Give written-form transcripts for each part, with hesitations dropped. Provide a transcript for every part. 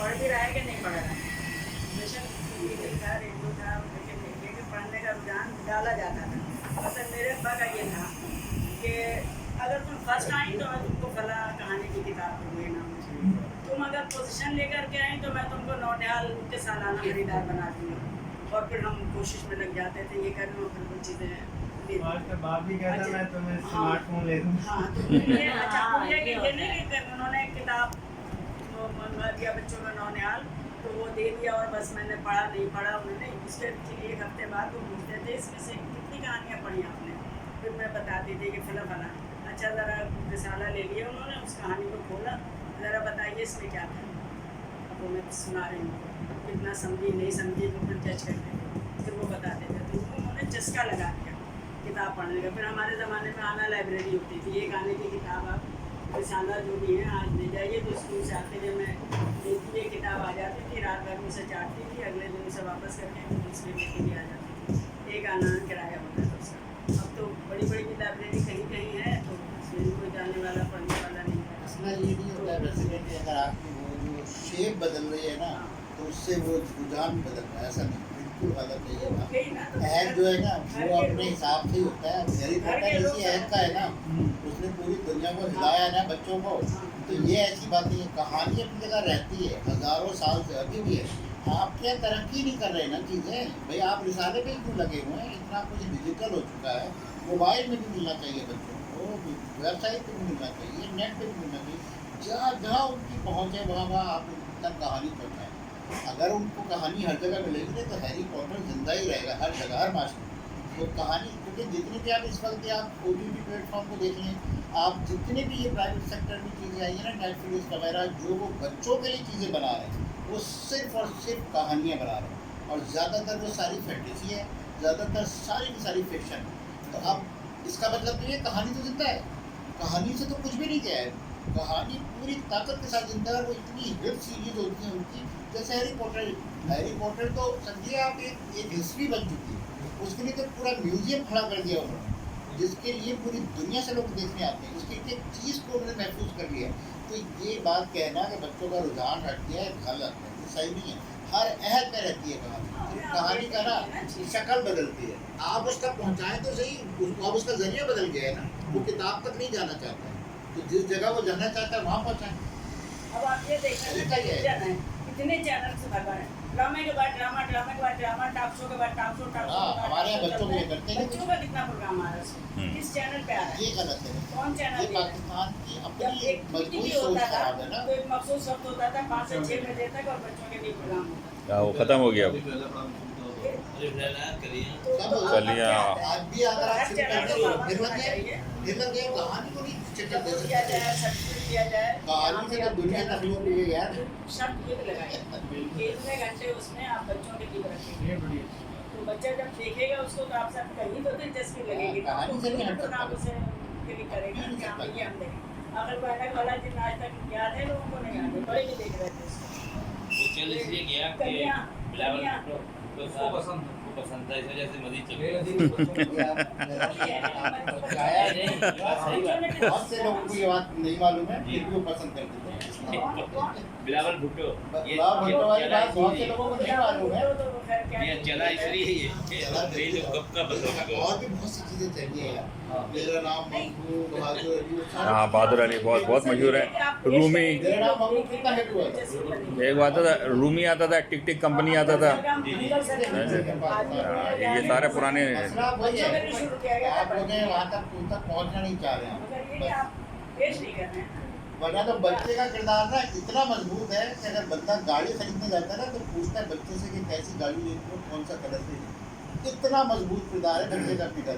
पढ़ भी रहा है कि नहीं पढ़ रहा है। बेशक था, रेडियो था, लेकिन पढ़ने का रुझान डाला जाता था। मतलब मेरे अब्बा का ये था कि अगर तुम फर्स्ट आई तो मैं तुमको फला कहानी की किताब दूँगी इनाम, तुम अगर पोजीशन लेकर के आई तो मैं तुमको नौनिहाल के सालाना खरीदार बना दूँगा। और फिर हम कोशिश में लग जाते थे ये करने और फिर कुछ चीज़ें आज का बाप भी कहता अच्छा, मैं तुम्हें हाँ, स्मार्टफोन ले दूँ। हाँ तो ये अच्छा ये कि ये नहीं कि उन्होंने एक किताब मंगवा दिया बच्चों का नौनिहाल तो वो दे दिया और बस मैंने पढ़ा नहीं पढ़ा उन्होंने। उसके एक हफ्ते बाद वो पूछते थे इसमें से कितनी कहानियाँ पढ़ी आपने, फिर मैं बताती थी कि फला फला। अच्छा ज़रा रिसाला ले लिया उन्होंने, उस कहानी को खोला, ज़रा बताइए इसमें क्या था। अब वो मैं सुना रही हूँ, कितना समझी नहीं समझी तो फिर जज करते थे, फिर वो बताते थे। तो उन्होंने चस्का लगा दिया किताब पढ़ने का। फिर हमारे ज़माने में आना लाइब्रेरी होती थी, एक आने की किताब आप रिसाला जो भी है आज ले जाइए तो स्कूल से आते हुए मैं देखती ये किताब आ जाती थी, रात भर में उसे चाटती थी, अगले दिन उसे वापस करके दूसरी लेके भी आ जाती थी। एक आना किराया होता था उसका। अब तो बड़ी बड़ी लाइब्रेरी कहीं कहीं है तो उसमें कोई जाने वाला पढ़ने वाला नहीं है। इसमें ये नहीं होता है वैसे कि अगर आपकी वो जो शेप बदल रही है ना तो उससे वो रुझान बदल रहा है, ऐसा नहीं, बिल्कुल अलग नहीं है ना। अहद जो है ना वो अपने हिसाब से ही होता है। हैरी पॉटर इसी अहद का है ना, उसने पूरी दुनिया को हिलाया है ना बच्चों को। तो ये ऐसी बात नहीं है, कहानी अपनी जगह रहती है हज़ारों साल से, अभी भी है। आप क्या तरक्की नहीं कर रहे ना चीज़ें भाई, आप रिसाले पे ही क्यों लगे हुए हैं? इतना कुछ डिजिटल हो चुका है, मोबाइल में भी मिलना चाहिए बच्चों को, वेबसाइट पे भी मिलना चाहिए, नेट पे भी मिलना चाहिए। जहाँ जहाँ उनकी पहुँच है वहाँ वहाँ आप तक कहानी पहुँचाएँ। अगर उनको कहानी हर जगह मिलेगी नहीं तो हैरी पॉटर जिंदा ही रहेगा हर जगह, हर माशरे में। तो कहानी क्योंकि जितने भी आप इस वक्त आप OTT प्लेटफॉर्म को देख लें, आप जितने भी ये प्राइवेट सेक्टर में चीज़ें आई हैं ना, नेटफ्लिक्स वगैरह, जो वो बच्चों के लिए चीज़ें बना रहे हैं वो सिर्फ और सिर्फ कहानियाँ बना रहे हैं। और ज़्यादातर वो सारी फैंटेसी है, ज़्यादातर सारी की सारी फिक्शन है। तो अब इसका मतलब तो ये कहानी तो जिंदा है, कहानी से तो कुछ भी नहीं गया है। कहानी पूरी ताकत के साथ जिंदा है। वो इतनी हिट सीरीज होती है उनकी, जैसे हैरी पॉटर तो समझिए आप एक हिस्ट्री बन चुकी है। उसके लिए तो पूरा म्यूजियम खड़ा कर दिया उन्होंने, जिसके लिए पूरी दुनिया से लोग देखने आते हैं। उसकी एक चीज़ को उन्होंने महफूज कर लिया। तो ये बात कहना कि बच्चों का रुझान हट गया है गलत है, सही नहीं है। हर अहद में रहती है कहानी, कहानी का ना शक्ल बदलती है। आप उसका पहुँचाएँ तो सही, अब उसका जरिया बदल गया है ना, वो किताब तक नहीं जाना चाहता है, तो जिस जगह वो जाना चाहता है वहाँ पहुँचाएँ। अब आप ये देखिए कितने चैनल भरवा है, ड्रामे के बाद ड्रामा, ड्रामे के बाद ड्रामा, टॉक शो के बाद टॉक शो, टॉक शो के बाद हमारे यहाँ बच्चों के लिए करते हैं। बच्चों का कितना प्रोग्राम आ रहा है उसमें, किस चैनल पे आ रहा है, ये गलत है। कौन चैनल ये पाकिस्तान की जब अपनी एक मजबूत टीवी सोच होता था खराब है ना। तो एक मखसूस वक्त होता था 5 से 6 बजे तक और बच्चों के लिए प्रोग्राम होता था। क्या वो खत्म हो गया अब? चलिए आज भी अगर आप शुरू करते हो फिर लग गए कहानी को नहीं चक्कर दे किया सकते। जाए, सब्सिट्यूट किया जाए, कहानी से तो दुनिया तकलीफ हुई है यार। शर्त ये लगाए कि इतने घंटे उसमें आप बच्चों के लिए रखेंगे, तो बच्चा जब देखेगा उसको तो आप सब कहीं तो दिलचस्पी लगेगी, कहानी से नहीं हट तो सकता। आप उसे क्लिक करेगा कि हाँ ये हम देखें। अगर कोई अलग वाला दिन आज तक याद है लोगों को नहीं याद है, बड़े भी देख रहे थे उसको। वो चल इसलिए गया कि कन्या, बिलावल कन्या। भुट्टो को पसंद था, इस वजह से मजीद चल गया। बहुत से लोगों को ये बात नहीं मालूम है, फिर भी वो पसंद करते हैं। बिलावल भुट्टो भुट्टो वाली बात बहुत से लोगों को नहीं मालूम है। ये चला इसलिए ये लोग कब का पसंद और भी बहुत सी चीजें चाहिए यार। मेरा नाम मखबू, बहादुर अली, हाँ बहादुर अली बहुत मशहूर है। रूमी, मेरा नाम मखबू कितना हिट हुआ था। एक बात था, रूमी आता था, टिक टिक कंपनी आता था। ये सारे पुराने मसला वही है, आप लोग वहाँ तक उन तक पहुँचना नहीं चाह रहे हैं। वरना तो बच्चे का किरदार ना इतना मजबूत है कि अगर बंदा गाड़ी खरीदने जाता है ना तो पूछता है बच्चे से कि कैसी गाड़ी लेनी हो, कौन सा कलर लेनी। इतना मजबूत किरदार है बच्चे का फिगर।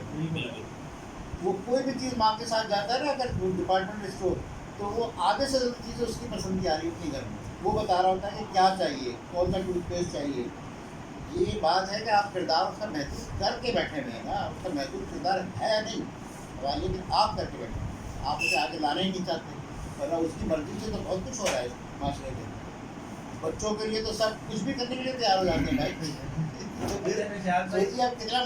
वो कोई भी चीज़ माँ के साथ जाता है ना अगर डिपार्टमेंट स्टोर, तो वो आधे से ज़्यादा चीज़ें उसकी पसंद की आ रही होती है घर में। वो बता रहा होता है कि क्या चाहिए, कौन सा टूथपेस्ट चाहिए। ये बात है कि आप किरदार उसका महसूस करके बैठे हुए हैं ना, उसका महसूस किरदार है नहीं, लेकिन आप करके बैठे हैं। आप उसे आगे लाना ही नहीं चाहते, वरना उसकी मर्जी से तो बहुत कुछ हो रहा है माशरे में। बच्चों के लिए तो सब कुछ भी करने के लिए तैयार हो जाते हैं भाई। तो फिर सोचिए आप कितना